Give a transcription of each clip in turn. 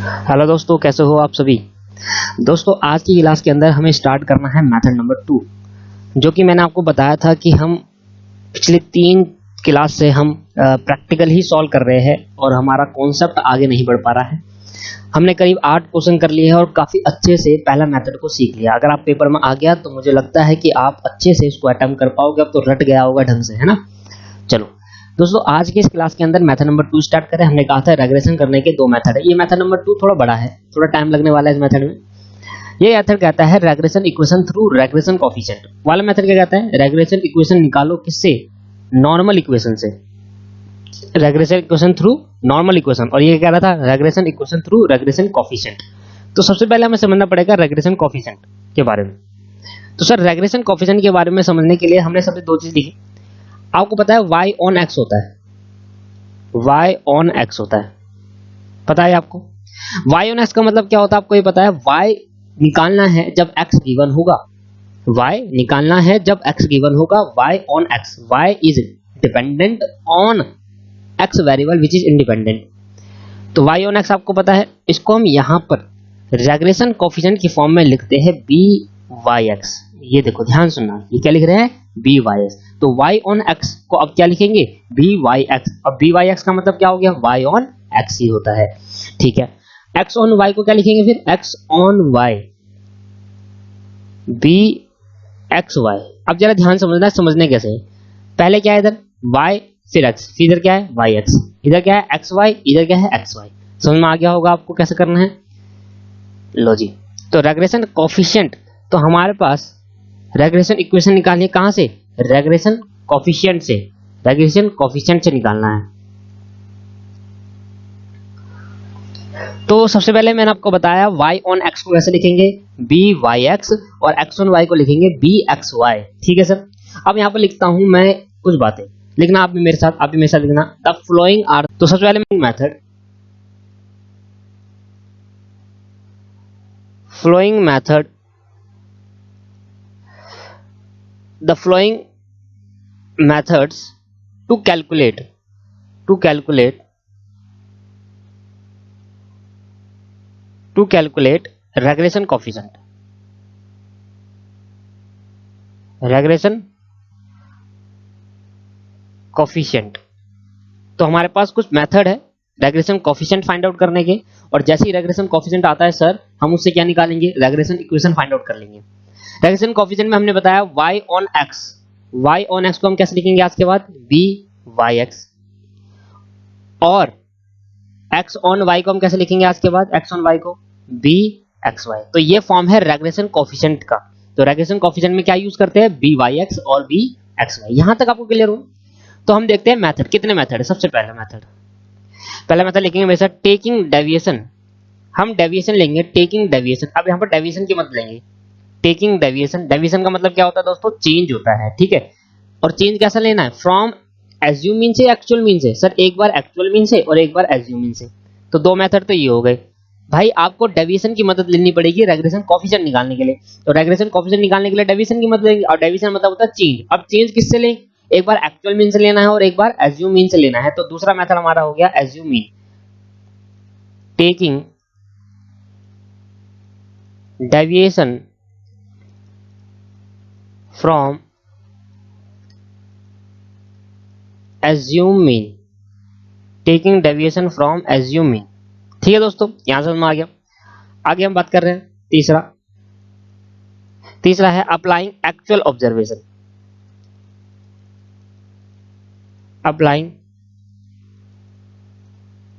Hello दोस्तों, कैसे हो आप सभी। दोस्तों आज की क्लास के अंदर हमें स्टार्ट करना है मेथड नंबर 2, जो कि मैंने आपको बताया था कि हम पिछले 3 क्लास से हम प्रैक्टिकल ही सॉल्व कर रहे हैं और हमारा कॉन्सेप्ट आगे नहीं बढ़ पा रहा है। हमने करीब 8 क्वेश्चन कर लिए हैं और काफ़ी अच्छे से पहला मेथड को सीख लिया। अगर आप पेपर में आ गया तो मुझे लगता है कि आप अच्छे से इसको अटेम्प्ट कर पाओगे। अब तो रट गया होगा ढंग से, है ना। चलो दोस्तों, आज की इस क्लास के अंदर मेथड नंबर 2 स्टार्ट करें। हमने कहा था रेग्रेशन करने के 2 मेथड है। ये मेथड नंबर 2 थोड़ा बड़ा है, थोड़ा टाइम लगने वाला है इस मेथड में। ये मेथड कहता है regression equation through regression coefficient वाला मेथड। क्या कहता है? रेग्रेशन इक्वेशन निकालो किससे? नॉर्मल इक्वेशन से। Regression equation through normal equation. और ये कह रहा था regression equation through regression coefficient. तो सबसे पहले हमें समझना पड़ेगा रेग्रेशन कोफिशिएंट के बारे में। तो सर, रेग्रेशन कोफिशिएंट के बारे में समझने के लिए हमने सबसे 2 चीज लिखी। आपको पता है y ऑन x होता है, y ऑन x होता है, पता है आपको? y ऑन x का मतलब क्या होता है आपको ये पता है? y निकालना है जब x गिवन होगा, y निकालना है जब x गिवन होगा। y on x, y is dependent on x variable which is independent. तो y ऑन x आपको पता है, इसको हम यहां पर रेग्रेशन कोफिशिएंट की फॉर्म में लिखते हैं by(x). ये देखो, ध्यान सुनना, ये क्या लिख रहे हैं? by(x). तो y ऑन x को अब क्या लिखेंगे? by(x). अब by(x) का मतलब क्या हो गया? y ऑन x ही होता है, ठीक है। x ऑन y को क्या लिखेंगे फिर? x on y, bxy। अब जरा ध्यान समझना है, समझने कैसे है। पहले क्या है इधर? y फिर x, फिर इधर क्या है? yx, इधर क्या है? xy, इधर क्या है? xy। समझ में आ गया होगा आपको कैसे करना है। लो जी, तो रेग्रेशन कोफिशिएंट, तो हमारे पास रेग्रेशन इक्वेशन निकालिए कहां से? रेग्रेशन कोफिशिएंट से। रेग्रेशन कोफिशिएंट से निकालना है। तो सबसे पहले मैंने आपको बताया y ऑन x को कैसे लिखेंगे? by(x), और x ऑन y को लिखेंगे bxy, ठीक है सर। अब यहां पर लिखता हूं मैं कुछ बातें, लिखना आप भी मेरे साथ लिखना। द फ्लोइंग आर, तो सबसे पहले method flowing method, the flowing methods to calculate regression coefficient। तो हमारे पास कुछ मेथड है रेग्रेशन कोफिशिएंट फाइंड आउट करने के, और जैसे ही रेग्रेशन कोफिशिएंट आता है सर, हम उससे क्या निकालेंगे? रेग्रेशन इक्वेशन फाइंड आउट कर लेंगे। रेग्रेशन कोफिशिएंट में हमने बताया y ऑन x को हम कैसे लिखेंगे आज के बाद? by(x), और x ऑन y को हम कैसे लिखेंगे आज के बाद? x ऑन y को bxy। तो ये फॉर्म है रेग्रेशन कोफिशिएंट का। तो रेग्रेशन कोफिशिएंट में क्या यूज करते हैं? by(x) और bxy। यहां तक आपको क्लियर हो? तो हम देखते हैं मेथड, कितने मेथड है। सबसे पहला मेथड लिखेंगे मेरे साथ, टेकिंग डेविएशन। हम डेविएशन लेंगे, टेकिंग डेविएशन। अब यहाँ पर डेविएशन की मत लेंगे, टेकिंग डेविएशन। डेविएशन का मतलब क्या होता है दोस्तों? चेंज होता है, ठीक है। और चेंज कैसा लेना है? फ्रॉम एज्यूम मीन से एक्चुअल मीन से। सर, एक बार एक्चुअल मीन से और एक बार एज्यूम मीन से। तो 2 मेथड तो ये हो गए। भाई आपको डेविएशन की मदद लेनी पड़ेगी रेग्रेशन कोफिशिएंट निकालने के लिए। तो रेग्रेशन कोफिशिएंट निकालने के लिए डेविएशन की मदद लेंगे, और डेविएशन मतलब होता है चेंज। अब चेंज किससे लें? एक बार एक्चुअल मीन से लेना है और एक बार एज्यूम मीन से लेना है। तो दूसरा मेथड हमारा हो गया assume mean, taking deviation from assume mean, taking deviation from assume mean, ठीक है दोस्तों। यहां समझ में आ गया। आगे हम बात कर रहे हैं तीसरा है applying actual observation. Applying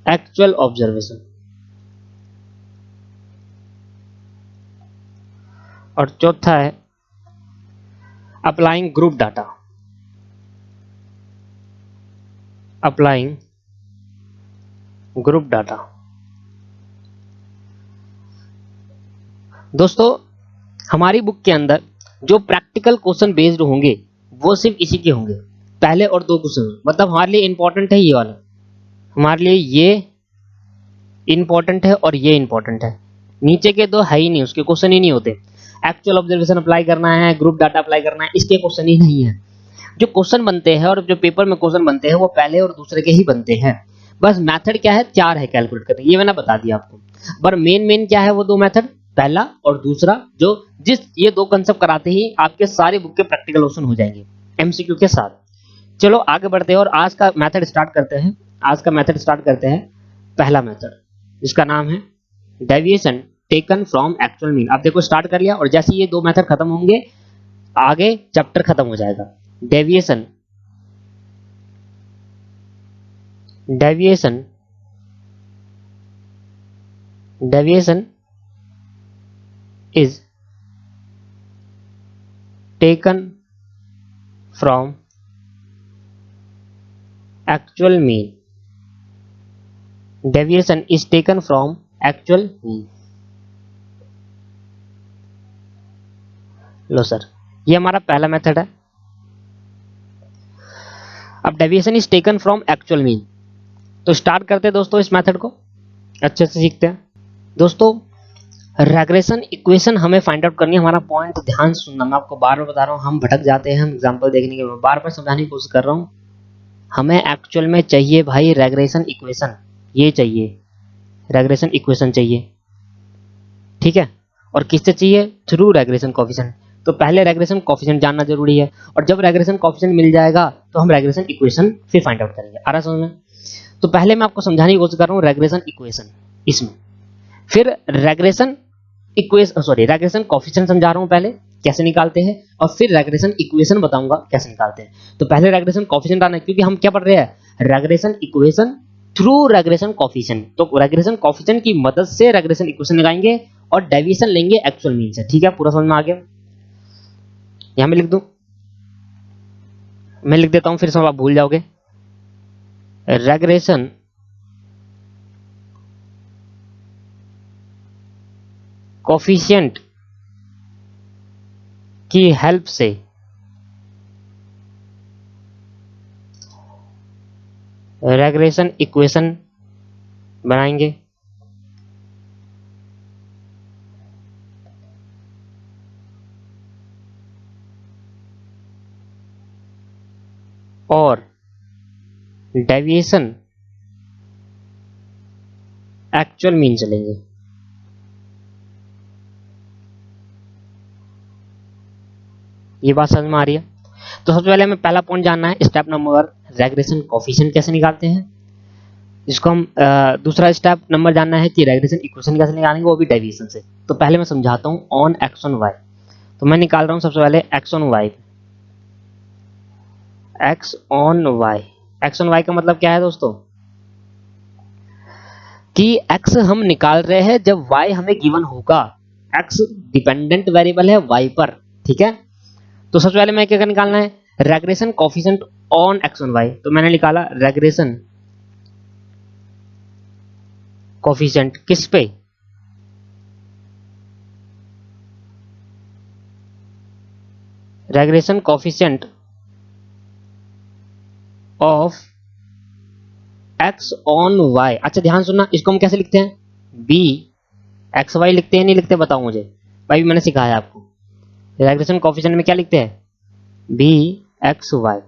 actual observation. और चौथा है applying group data. Applying group data. दोस्तों, हमारी बुक के अंदर जो प्रैक्टिकल क्वेश्चन बेस्ड होंगे वो सिर्फ इसी के होंगे, पहले और 2 क्वेश्चन। मतलब हमारे लिए इंपॉर्टेंट है ये वाला, हमारे लिए ये इंपॉर्टेंट है और ये इंपॉर्टेंट है। नीचे के 2 है ही नहीं, उसके क्वेश्चन ही नहीं होते। एक्चुअल ऑब्जर्वेशन अप्लाई करना है, ग्रुप डाटा अप्लाई करना है, इसके क्वेश्चन ही नहीं है। जो क्वेश्चन बनते हैं और जो पेपर में क्वेश्चन बनते हैं वो पहले और दूसरे के ही बनते हैं। बस मेथड क्या है, 4 है कैलकुलेट करने, ये मैंने बता दिया आपको। पर मेन क्या है वो 2 मेथड, पहला और दूसरा, जो ये 2 कंसेप्ट कराते ही आपके सारे बुक के प्रैक्टिकल क्वेश्चन हो जाएंगे एमसीक्यू के साथ। चलो आगे बढ़ते हैं और आज का मेथड स्टार्ट करते हैं। पहला मेथड, जिसका नाम है deviation taken from actual mean. आप देखो स्टार्ट कर लिया, और जैसे ये 2 मेथड खत्म होंगे आगे चैप्टर खत्म हो जाएगा। Deviation is taken from actual mean. Deviation is taken from actual mean. Low sir, ये हमारा पहला मेथड है। अब deviation is taken from actual mean, तो स्टार्ट करते हैं दोस्तों इस मेथड को, अच्छे से सीखते हैं। दोस्तों रेग्रेशन इक्वेशन हमें फाइंड आउट करनी है, हमारा पॉइंट ध्यान सुनना, मैं आपको बार बार बता रहा हूँ, हम भटक जाते हैं, हम एग्जांपल देखने के बार बार समझाने की कोशिश कर रहा हूँ। हमें एक्चुअल में चाहिए भाई रेग्रेशन इक्वेशन, ये चाहिए रेग्रेशन इक्वेशन चाहिए, ठीक है। और किससे चाहिए, थ्रू रेग्रेशन कोफिशिएंट। तो पहले रेग्रेशन कोफिशिएंट जानना जरूरी है, और जब रेग्रेशन कोफिशिएंट मिल जाएगा तो हम रेग्रेशन इक्वेशन फिर फाइंड आउट करेंगे। आ रहा समझ में? तो पहले मैं आपको समझाने की कोशिश कर रहा हूँ रेग्रेशन इक्वेशन, इसमें फिर रेग्रेशन कोफिशिएंट समझा रहा हूँ पहले कैसे निकालते हैं, और फिर रेग्रेशन इक्वेशन बताऊंगा कैसे निकालते हैं। तो पहले रेग्रेशन कोफिशिएंट आना है, क्योंकि हम क्या पढ़ रहे हैं, regression equation through regression coefficient. तो रेग्रेशन कोफिशिएंट की मदद से रेग्रेशन इक्वेशन लगाएंगे और डेविएशन लेंगे एक्चुअल मीन से, ठीक है। पूरा समझ में आ गया? यहां मैं लिख दूं, मैं लिख देता हूं, फिर सब आप भूल जाओगे। रेग्रेशन कोफिशिएंट की हेल्प से रेग्रेशन इक्वेशन बनाएंगे और डेविएशन एक्चुअल मीन से लेंगे। ये बात समझ में आ रही है? तो सबसे पहले हमें पहला पॉइंट जानना है, स्टेप नंबर रेग्रेशन कोफिशिएंट कैसे निकालते हैं। इसको हम दूसरा स्टेप नंबर जानना है कि रेग्रेशन इक्वेशन कैसे निकालेंगे, वो भी डेविएशन से। तो पहले मैं समझाता हूं ऑन एक्स ऑन वाई। तो मैं निकाल रहा हूं सबसे पहले X on Y. X on Y का मतलब क्या है दोस्तों, कि x हम निकाल रहे हैं जब y हमें गिवन होगा। x डिपेंडेंट वेरिएबल है y पर, ठीक है। तो सबसे पहले मैं क्या निकालना है, regression coefficient on x on y। तो मैंने निकाला रेग्रेशन कोफिशिएंट किस पे, regression coefficient of x on y। अच्छा ध्यान सुनना, इसको हम कैसे लिखते हैं, b एक्स वाई लिखते हैं नहीं लिखते, बताओ मुझे भाई, मैंने सिखाया आपको। रेग्रेशन कोफिशिएंट में क्या लिखते हैं, बी एक्स वाई।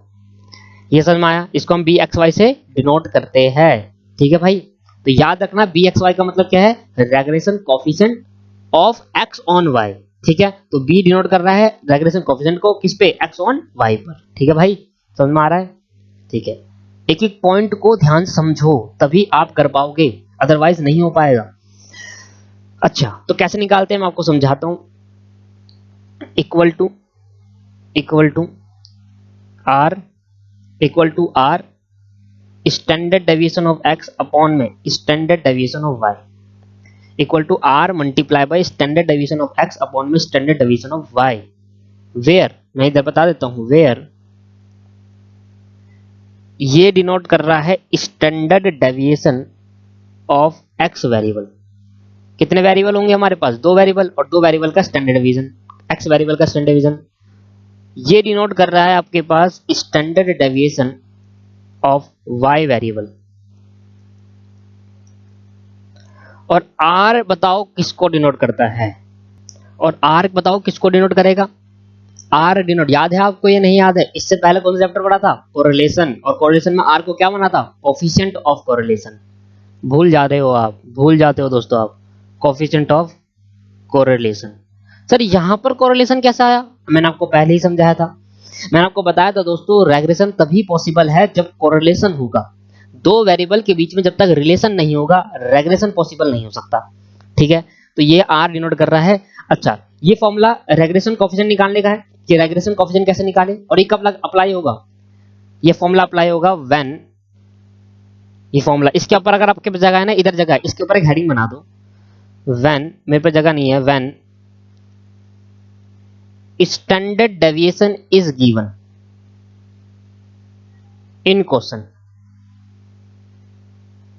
ये समझ में आया? इसको हम बी एक्स वाई से डिनोट करते हैं, ठीक है भाई। तो याद रखना बी एक्स वाई का मतलब क्या है, regression coefficient of x on Y, ठीक है। तो बी डिनोट कर रहा है रेग्रेशन कोफिशिएंट को किस पे, एक्स ऑन वाई पर, ठीक है भाई। समझ में आ रहा है? ठीक है, एक एक पॉइंट को ध्यान समझो तभी आप कर पाओगे, अदरवाइज नहीं हो पाएगा। अच्छा तो कैसे निकालते हैं मैं आपको समझाता हूं। Equal to R standard deviation of X upon में standard deviation of Y, equal to R multiply by standard deviation of X upon में standard deviation of Y. Where, मैं इधर बता देता हूं, वेयर ये डिनोट कर रहा है standard deviation of X variable. कितने वेरिएबल होंगे हमारे पास, 2 वेरिएबल, और 2 वेरिएबल का स्टैंडर्ड डिवीजन, एक्स वेरिएबल का स्टैंडर्ड डिवीजन। ये डिनोट कर रहा है आपके पास standard deviation of Y variable. और आर बताओ किसको डिनोट करता है, और आर बताओ किसको डिनोट करेगा, आर डिनोट, याद है आपको? ये नहीं याद है? इससे पहले कौन सा चैप्टर पढ़ा था? कोरिलेशन, और कोरिलेशन में आर को क्या बना था? Coefficient of correlation. भूल जा रहे हो आप, भूल जाते हो दोस्तों आप, कोफिशिएंट ऑफ कोरिलेशन। सर यहाँ पर कोरिलेशन कैसे आया? मैंने आपको पहले ही समझाया था, मैंने आपको बताया था दोस्तों, रेग्रेशन तभी पॉसिबल है जब कोरिलेशन होगा। दो वेरिएबल के बीच में जब तक रिलेशन नहीं होगा, रेग्रेशन पॉसिबल नहीं हो सकता। ठीक है, तो ये आर डिनोट कर रहा है। अच्छा, ये फॉर्मूला रेग्रेशन कोफिशिएंट निकालने का है कि रेग्रेशन कोफिशिएंट कैसे निकालें, और ये कब अप्लाई होगा? ये फॉर्मूला अप्लाई होगा व्हेन, ये फॉर्मूला इसके ऊपर अगर आपके पास जगह है ना, इधर जगह है, इसके ऊपर एक हेडिंग बना दो। व्हेन, मेरे पे जगह नहीं है, when standard deviation is given in question,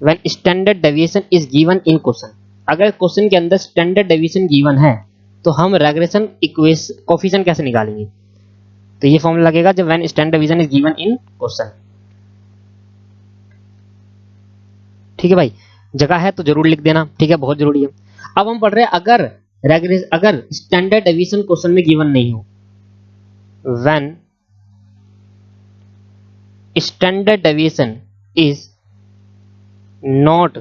when standard deviation is given in question. अगर क्वेश्चन के अंदर स्टैंडर्ड डेविएशन गिवन है तो हम रेग्रेशन इक्वेशन कोफिशिएंट कैसे निकालेंगे? तो ये फॉर्मूला लगेगा जब when standard deviation is given in question. ठीक है भाई, जगह है तो जरूर लिख देना, ठीक है, बहुत जरूरी है। अब हम पढ़ रहे हैं अगर स्टैंडर्ड डेविएशन क्वेश्चन में गिवन नहीं हो, when standard deviation is not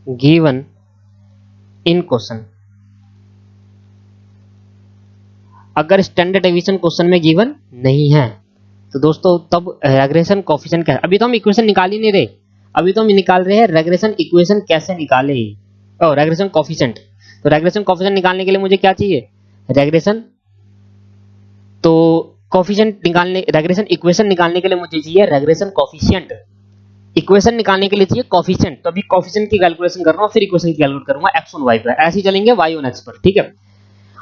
given in question. अगर स्टैंडर्ड डेविएशन क्वेश्चन में गिवन नहीं है तो दोस्तों तब रेग्रेशन कोफिशिएंट क्या है? अभी तो हम इक्वेशन निकाल ही नहीं रहे, अभी तो हम निकाल रहे हैं रेग्रेशन इक्वेशन कैसे निकाले, और रेग्रेशन कोफिशिएंट। तो रेग्रेशन कोफिशिएंट निकालने के लिए मुझे क्या चाहिए? रेग्रेशन, तो कोफिशिएंट निकालने, रेग्रेशन इक्वेशन निकालने के लिए मुझे चाहिए रेग्रेशन कोफिशिएंट। इक्वेशन निकालने के लिए चाहिए कोफिशिएंट। तो अभी कोफिशिएंट की कैलकुलेशन कर रहा हूं, फिर इक्वेशन की कैलकुलेट करूंगा एक्स ऑन वाई पर, ऐसे ही चलेंगे वाई ऑन एक्स पर। ठीक है,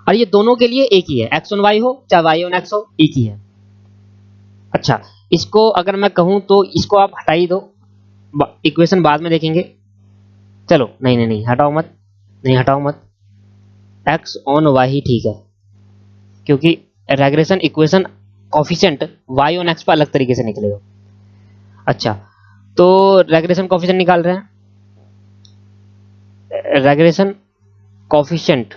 और ये दोनों के लिए एक ही है, एक्स ऑन वाई हो चाहे वाई ऑन एक्स हो, एक ही है। अच्छा, इसको अगर मैं कहूं तो इसको आप हटा ही दो, इक्वेशन बाद में देखेंगे। चलो नहीं नहीं नहीं, हटाओ मत, नहीं हटाओ मत, एक्स ऑन वाई ही ठीक है, क्योंकि regression equation coefficient Y on X पर अलग तरीके से निकलेगा। अच्छा, तो रेग्रेशन कोफिशिएंट निकाल रहे हैं, regression coefficient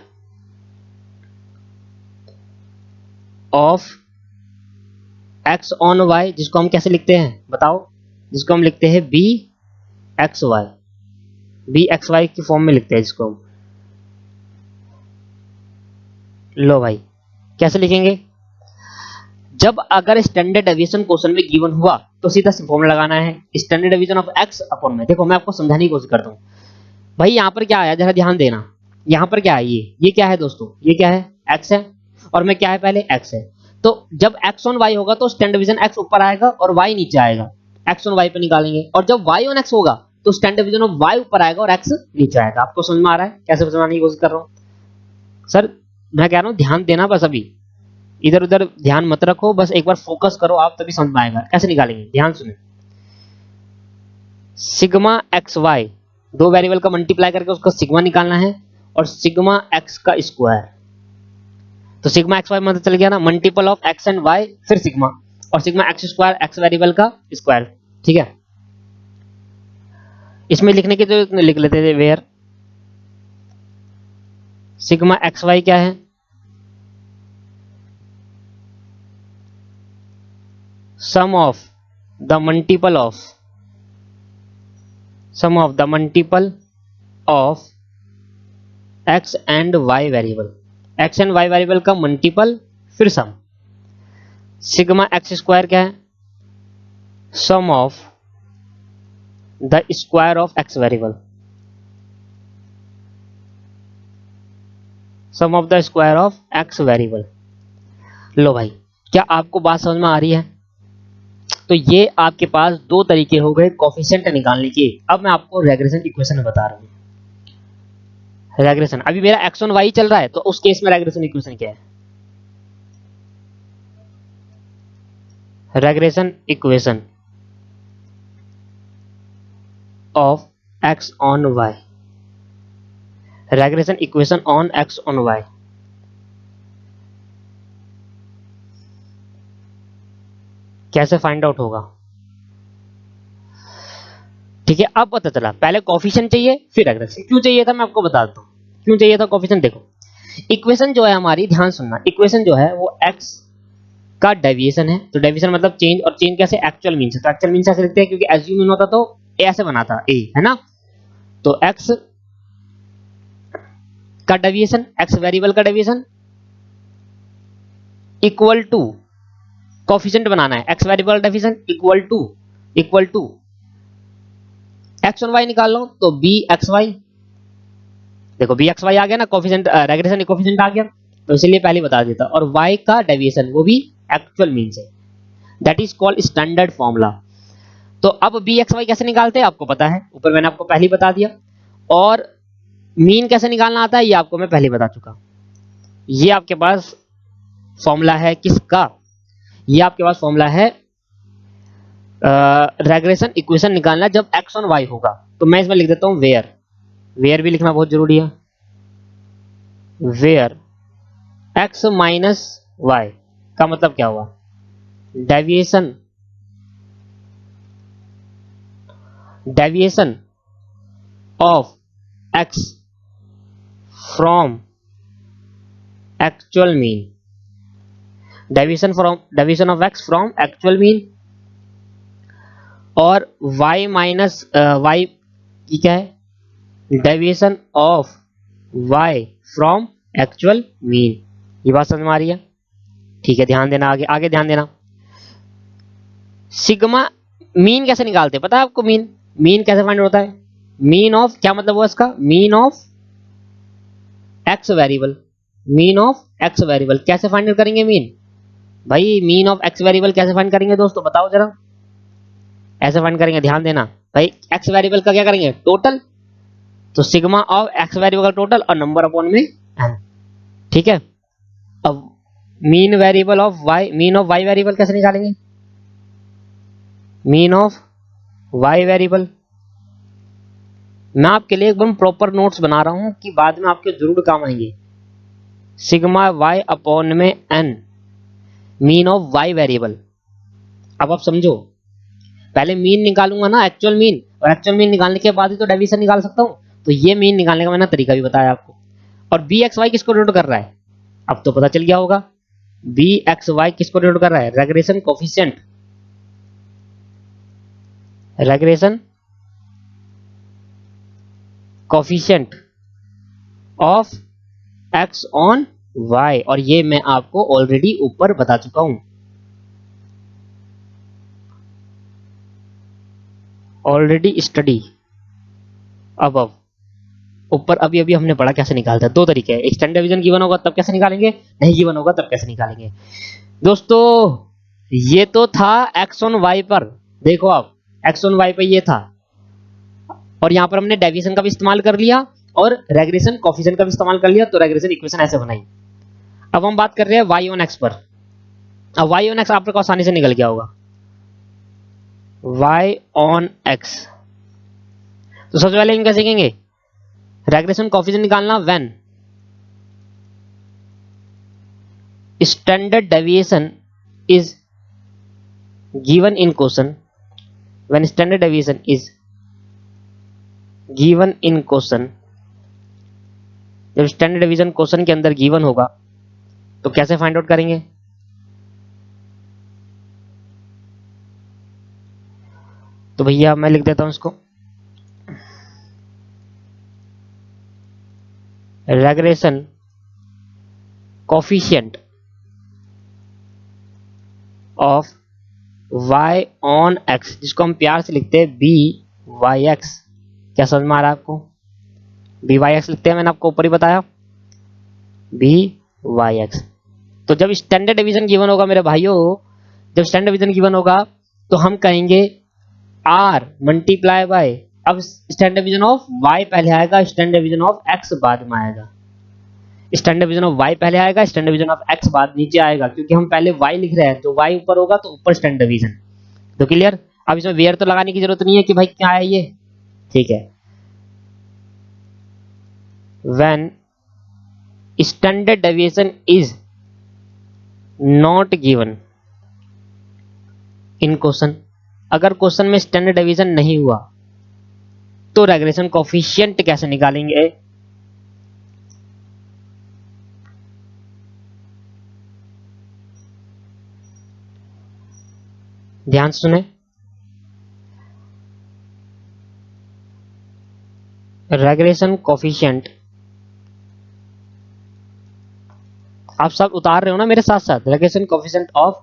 of x on Y, जिसको हम कैसे लिखते हैं बताओ? जिसको हम लिखते हैं B x Y, B x Y की फॉर्म में लिखते हैं जिसको हम। लो भाई, कैसे लिखेंगे? जब अगर स्टैंडर्ड डेविएशन क्वेश्चन में गिवन हुआ तो सीधा फॉर्मूला लगाना है, standard deviation of X upon में। देखो मैं आपको समझाने की कोशिश करता हूँ भाई, यहाँ पर क्या आया जरा ध्यान देना। यहाँ पर क्या है? ये क्या है दोस्तों? ये क्या है? एक्स है, और मैं क्या है पहले? एक्स है। तो जब एक्स ऑन वाई होगा तो स्टैंडर्ड डेविएशन एक्स ऊपर आएगा और वाई नीचे आएगा, एक्स ऑन वाई पे निकालेंगे। और जब वाई ऑन एक्स होगा तो स्टैंडर्ड डेविएशन ऑफ वाई ऊपर आएगा और एक्स नीचे आएगा। आपको समझ में आ रहा है कैसे समझाने की कोशिश कर रहा हूँ? सर मैं कह रहा हूँ ध्यान देना, बस अभी इधर उधर ध्यान मत रखो, बस एक बार फोकस करो आप, तभी समझ में आएगा कैसे निकालेंगे। ध्यान सुने, सिग्मा एक्स वाई, दो वेरिएबल का मल्टीप्लाई करके उसका सिग्मा निकालना है, और सिग्मा एक्स का स्क्वायर। तो सिग्मा एक्स वाई मतलब चल गया ना, multiple of X and Y फिर सिग्मा, और sigma X square X variable का स्क्वायर। ठीक है, इसमें लिखने की तो लिख लेते थे, वेयर सिग्मा एक्स वाई क्या है? Sum of the multiple of, sum of the multiple of X and Y variable, X and Y variable का मल्टीपल फिर सम। सिग्मा एक्स स्क्वायर क्या है? Sum of the square of X variable, sum of the square of X variable. लो भाई, क्या आपको बात समझ में आ रही है? तो ये आपके पास दो तरीके हो गए कोफिशिएंट निकालने के। अब मैं आपको रेग्रेशन इक्वेशन बता रहा हूं। रेग्रेशन, अभी मेरा एक्स ऑन वाई चल रहा है, तो उस केस में रेग्रेशन इक्वेशन क्या है? Regression equation of x on Y, regression equation on X on Y. कैसे फाइंड आउट होगा? ठीक है, अब पता चला, पहले कोफिशिएंट चाहिए फिर रेग्रेशन। क्यों चाहिए था मैं आपको बता देता हूं, क्यों चाहिए था कोफिशिएंट। देखो इक्वेशन जो है हमारी, ध्यान सुनना, इक्वेशन जो है वो x का डेविएशन है। तो डेविएशन मतलब चेंज, और चेंज कैसे, एक्चुअल मीन से। तो एक्चुअल मीन से ऐसे लिखते हैं क्योंकि एज्यूम मीन होता तो ए ऐसे बना था, ए है ना। तो x का डेविएशन, x वेरिएबल का डेविएशन इक्वल टू कोफिशिएंट बनाना है, x वेरिएबल का डेविएशन इक्वल टू x और y निकाल लो तो bxy, देखो bxy आ गया ना, कोफिशिएंट रेग्रेशन कोफिशिएंट आ गया, तो इसलिए पहले बता देता। और y का डेविएशन वो भी एक्चुअल मीन से, that is called standard formula. तो अब bxy कैसे निकालते हैं आपको पता है, ऊपर मैंने आपको पहले ही बता दिया। और मीन कैसे निकालना आता है ये आपको मैं पहले बता चुका। ये आपके पास फॉर्मूला है किसका, ये आपके पास फॉर्मूला है रेग्रेशन इक्वेशन निकालना जब x ऑन y होगा। तो मैं इसमें लिख देता हूं वेयर भी लिखना बहुत जरूरी है। वेयर x माइनस y का मतलब क्या हुआ, deviation of x from actual mean, deviation of x from actual mean. और y माइनस y की क्या है, deviation of y from actual mean. ये बात समझ में आ रही है, ठीक है। ध्यान देना, आगे ध्यान देना। सिग्मा मीन कैसे निकालते हैं पता है आपको, मीन कैसे फाइंड होता है, मीन ऑफ, क्या मतलब हुआ इसका, मीन ऑफ एक्स वेरिएबल, कैसे फाइंड करेंगे मीन भाई, मीन ऑफ एक्स वेरिएबल कैसे फाइंड करेंगे दोस्तों बताओ जरा, ऐसे फाइंड करेंगे, ध्यान देना भाई। एक्स वेरिएबल का क्या करेंगे, टोटल, तो सिग्मा ऑफ एक्स वेरिएबल का टोटल और नंबर अपॉन में n, ठीक है। अब मीन ऑफ y वेरिएबल कैसे निकालेंगे, मीन ऑफ y वेरिएबल, मैं आपके लिए एकदम प्रॉपर नोट्स बना रहा हूं कि बाद में आपके जरूर काम आएंगे। सिग्मा y अपॉन में n, mean of y variable. अब आप समझो, पहले मीन निकालूंगा ना, एक्चुअल मीन, और एक्चुअल मीन निकालने के बाद ही तो डेविएशन निकाल सकता हूं। तो ये मीन निकालने का मैंने तरीका भी बताया आपको। और bxy किसको डिनोट कर रहा है, अब तो पता चल गया होगा, bxy किसको डिनोट कर रहा है, regression coefficient of x on y। और ये मैं आपको ऑलरेडी ऊपर बता चुका हूं, ऑलरेडी स्टडी अब ऊपर अभी हमने पढ़ा कैसे निकालते हैं। दो तरीके हैं, स्टैंडर्ड डिवीजन गिवन होगा तब कैसे निकालेंगे, नहीं गिवन होगा तब कैसे निकालेंगे। दोस्तों ये तो था x ऑन y पर, देखो आप x ऑन y पर ये था, और यहां पर हमने डेविएशन का भी इस्तेमाल कर लिया और रेग्रेशन कोफिशिएंट का भी इस्तेमाल कर लिया, तो रेग्रेशन इक्वेशन ऐसे बनाई। अब हम बात कर रहे हैं y ऑन x पर। अब y ऑन x आपको आसानी से निकल गया होगा, y ऑन x। तो सबसे पहले हम क्या सीखेंगे, रेग्रेशन कोफिशिएंट निकालना when standard deviation is given in question, when standard deviation is given in question, जब स्टैंडर्ड डेविएशन क्वेश्चन के अंदर गिवन होगा तो कैसे फाइंड आउट करेंगे, तो भैया मैं लिख देता हूं इसको, regression coefficient of y on x, जिसको हम प्यार से लिखते हैं by(x). क्या समझ में आ रहा है आपको, by(x) लिखते हैं, मैंने आपको ऊपर ही बताया by(x). तो जब स्टैंडर्ड डिवीजन गिवन होगा मेरे भाइयों, जब स्टैंडर्ड डिवीजन गिवन होगा तो हम कहेंगे r मल्टीप्लाई बाय, अब स्टैंडर्ड डिवीजन ऑफ y पहले आएगा, स्टैंडर्ड डिवीजन ऑफ x बाद में आएगा, स्टैंडर्ड डिवीजन ऑफ y पहले आएगा, स्टैंडर्ड डिवीजन ऑफ x बाद नीचे आएगा, क्योंकि हम पहले y लिख रहे हैं तो y ऊपर होगा तो ऊपर स्टैंडर्ड डिवीजन। तो क्लियर, अब इसमें वेयर तो लगाने की जरूरत नहीं है कि भाई क्या है ये, ठीक है। When standard deviation is not given in question, अगर क्वेश्चन में स्टैंडर्ड डेविएशन नहीं हुआ तो रेग्रेशन कोफिशिएंट कैसे निकालेंगे, ध्यान से सुने, रेग्रेशन कोफिशिएंट, आप सब उतार रहे हो ना मेरे साथ साथ, regression coefficient of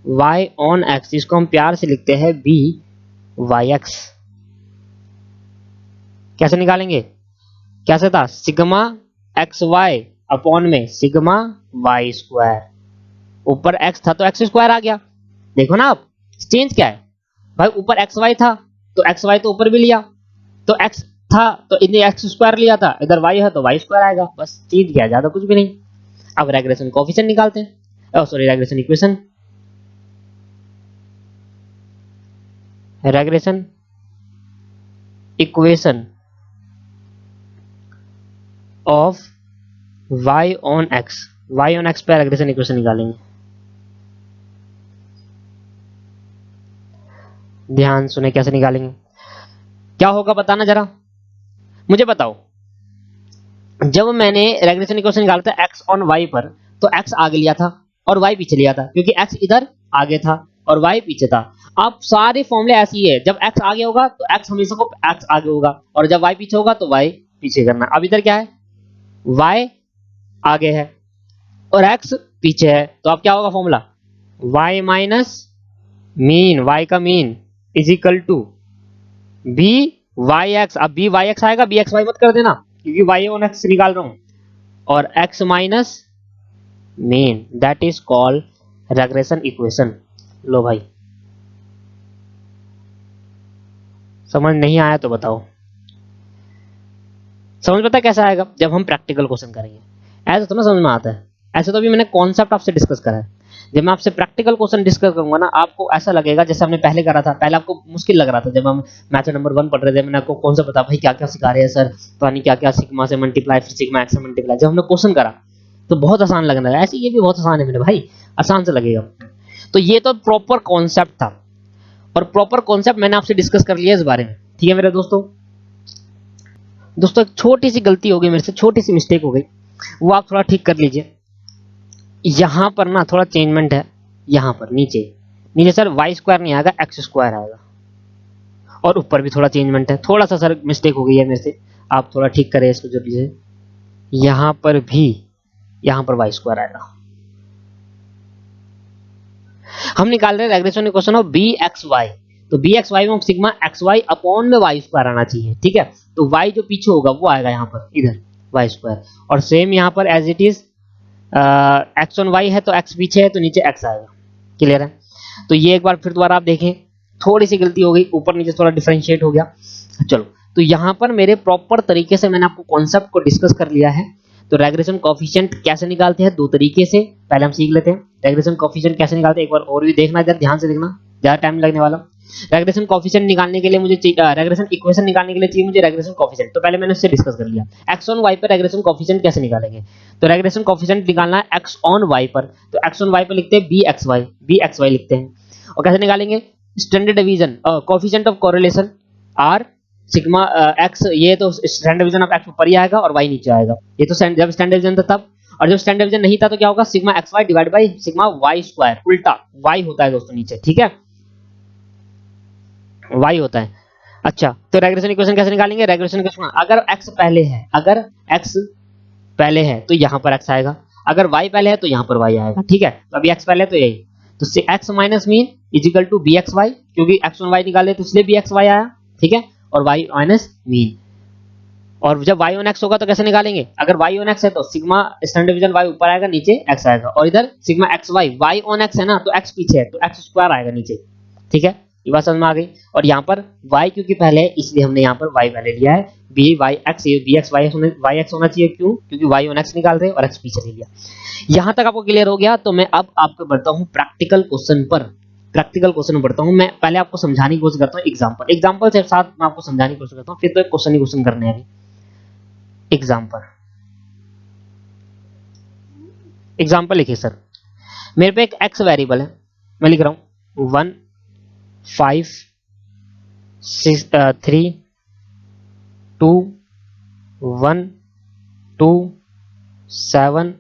y on x, इसको हम प्यार से लिखते हैं b वाई एक्स। कैसे निकालेंगे, कैसे था, सिग्मा एक्स वाई अपॉन में सिग्मा वाई स्क्वायर, ऊपर x था तो x स्क्वायर आ गया। देखो ना आप, चेंज क्या है भाई, ऊपर एक्स वाई था तो एक्स वाई तो ऊपर भी लिया, तो x था तो इन्हें एक्स स्क्वायर लिया था, इधर y है तो y स्क्वायर आएगा, बस चेंज किया, ज्यादा कुछ भी नहीं। अब रेग्रेशन कोफिशिएंट निकालते हैं, sorry regression equation, regression equation of y on x, y on x पे रेग्रेशन इक्वेशन निकालेंगे। ध्यान सुने कैसे निकालेंगे, क्या होगा बताना जरा, मुझे बताओ। जब मैंने रेग्रेशन इक्वेशन निकाला था x ऑन y पर, तो x आगे लिया था और y पीछे लिया था, क्योंकि x इधर आगे था और y पीछे था। अब सारे फॉर्मूले ऐसे ही है, जब x आगे होगा तो x हमेशा को x आगे होगा, और जब y पीछे होगा तो y पीछे करना। अब इधर क्या है, y आगे है और x पीछे है, तो अब क्या होगा formula, y minus mean, y का mean is equal to B Y X. अब बी वाई एक्स आएगा, बी एक्स वाई मत कर देना क्योंकि वाई ऑन एक्स निकाल रहा हूं, और x minus mean, that is called regression equation. लो भाई, समझ नहीं आया तो बताओ, समझ पता कैसा आएगा, जब हम प्रैक्टिकल क्वेश्चन करेंगे ऐसा तो ना समझ में आता है, ऐसे तो अभी मैंने कॉन्सेप्ट आपसे डिस्कस करा है, जब मैं आपसे प्रैक्टिकल क्वेश्चन डिस्कस करूंगा ना, आपको ऐसा लगेगा जैसे हमने पहले करा था, पहले आपको मुश्किल लग रहा था जब हम मैथड नंबर 1 पढ़ रहे थे, मैंने आपको कौन सा बता भाई क्या क्या सिखा रहे हैं सर, तो नहीं क्या क्या सिग्मा से मल्टीप्लाई फिर सिग्मा एक्स से मल्टीप्लाई, जब हमने क्वेश्चन करा तो बहुत आसान लगने लगा, ऐसे ये भी बहुत आसान है मेरे भाई, आसान से लगेगा। तो ये तो प्रॉपर कॉन्सेप्ट था, और प्रॉपर कॉन्सेप्ट मैंने आपसे डिस्कस कर लिया इस बारे में, ठीक है मेरे दोस्तों। दोस्तों एक छोटी सी गलती हो गई मेरे से, छोटी सी मिस्टेक हो गई, वो आप थोड़ा ठीक कर लीजिए। यहां पर ना थोड़ा चेंजमेंट है, यहां पर नीचे, नीचे सर वाई स्क्वायर नहीं आएगा, एक्स स्क्वायर आएगा, और ऊपर भी थोड़ा चेंजमेंट है, थोड़ा सा सर मिस्टेक हो गई है मेरे से, आप थोड़ा ठीक करें इसको जल्दी से। यहां पर भी, यहां पर वाई स्क्वायर आएगा। हम निकाल रहे हैं regression equation of B x Y, तो बी एक्स वाई में सिग्मा एक्स वाई अपॉन में वाई स्क्वायर आना चाहिए, ठीक है, तो वाई जो पीछे होगा वो आएगा यहाँ पर इधर वाई स्क्वायर, और सेम यहाँ पर as it is X on Y है तो एक्स पीछे है तो नीचे एक्स आएगा, क्लियर है। तो ये एक बार फिर दोबारा आप देखें, थोड़ी सी गलती हो गई, ऊपर नीचे थोड़ा डिफरेंशिएट हो गया। चलो, तो यहाँ पर मेरे प्रॉपर तरीके से मैंने आपको कॉन्सेप्ट को डिस्कस कर लिया है। तो रेग्रेशन कोफिशिएंट कैसे निकालते हैं, दो तरीके से, पहले हम सीख लेते हैं रेग्रेशन कोफिशिएंट कैसे निकालते हैं, एक बार और भी देखना, इधर ध्यान से देखना, ज्यादा टाइम लगने वाला। रेग्रेशन कोफिशिएंट निकालने के लिए मुझे रेग्रेशन इक्वेशन निकालने के लिए चाहिए मुझे रेग्रेशन कोफिशिएंट, तो पहले मैंने उससे डिस्कस कर लिया। एक्स ऑन वाई पर रेग्रेशन कोफिशिएंट कैसे निकालेंगे, तो रेग्रेशन कोफिशिएंट निकालना है एक्स ऑन वाई पर, तो एक्स ऑन वाई पर लिखते हैं बी एक्स वाई लिखते हैं, और कैसे निकालेंगे, standard division coefficient of correlation R sigma X, ये तो स्टैंडर्ड डिवीजन ऑफ एक्स ऊपर ही आएगा और वाई नीचे आएगा, ये तो जब स्टैंडर्ड डिवीजन था तब, और जब स्टैंडर्ड डिवीजन नहीं था तो क्या होगा, sigma x Y divide by sigma Y square, उल्टा वाई होता है दोस्तों नीचे, ठीक है, वाई होता है। अच्छा, तो रेग्रेशन इक्वेशन कैसे निकालेंगे, रेग्रेशन इक्वेशन अगर x पहले है, अगर x पहले है तो यहाँ पर x आएगा, अगर y पहले है तो यहाँ पर y आएगा, ठीक है, तो अभी x पहले है तो यही, तो x minus mean is equal to b x y, क्योंकि x और y निकाले तो इसलिए बी एक्स वाई आया, ठीक है, और y माइनस मीन, और जब y ऑन x होगा तो कैसे निकालेंगे, अगर y ऑन x है तो सिग्मा स्टैंडर्ड डिवीजन y ऊपर आएगा नीचे x आएगा, और इधर sigma x y, y on x है ना तो x पीछे है तो x स्क्वायर आएगा नीचे, ठीक है, ये बात समझ में आ गई। और यहाँ पर y क्योंकि पहले है इसलिए हमने यहाँ पर y पहले लिया है, बी वाई एक्स, ये बी एक्स वाई एक्स होना चाहिए, क्यों, क्योंकि y ऑन x निकाल रहे हैं और x पीछे ले लिया। यहाँ तक आपको क्लियर हो गया, तो मैं अब आपको बढ़ता हूँ प्रैक्टिकल क्वेश्चन पर, प्रैक्टिकल क्वेश्चन में बढ़ता हूँ। मैं पहले आपको समझाने की कोशिश करता हूँ एग्जाम्पल, एग्जाम्पल से साथ मैं आपको समझाने की कोशिश करता हूँ, फिर तो एक क्वेश्चन ही क्वेश्चन करने हैं। एग्जाम्पल, एग्जाम्पल लिखिए सर, मेरे पे एक x वेरिएबल है, मैं लिख रहा हूँ 1 5 6 3 2 1 2 7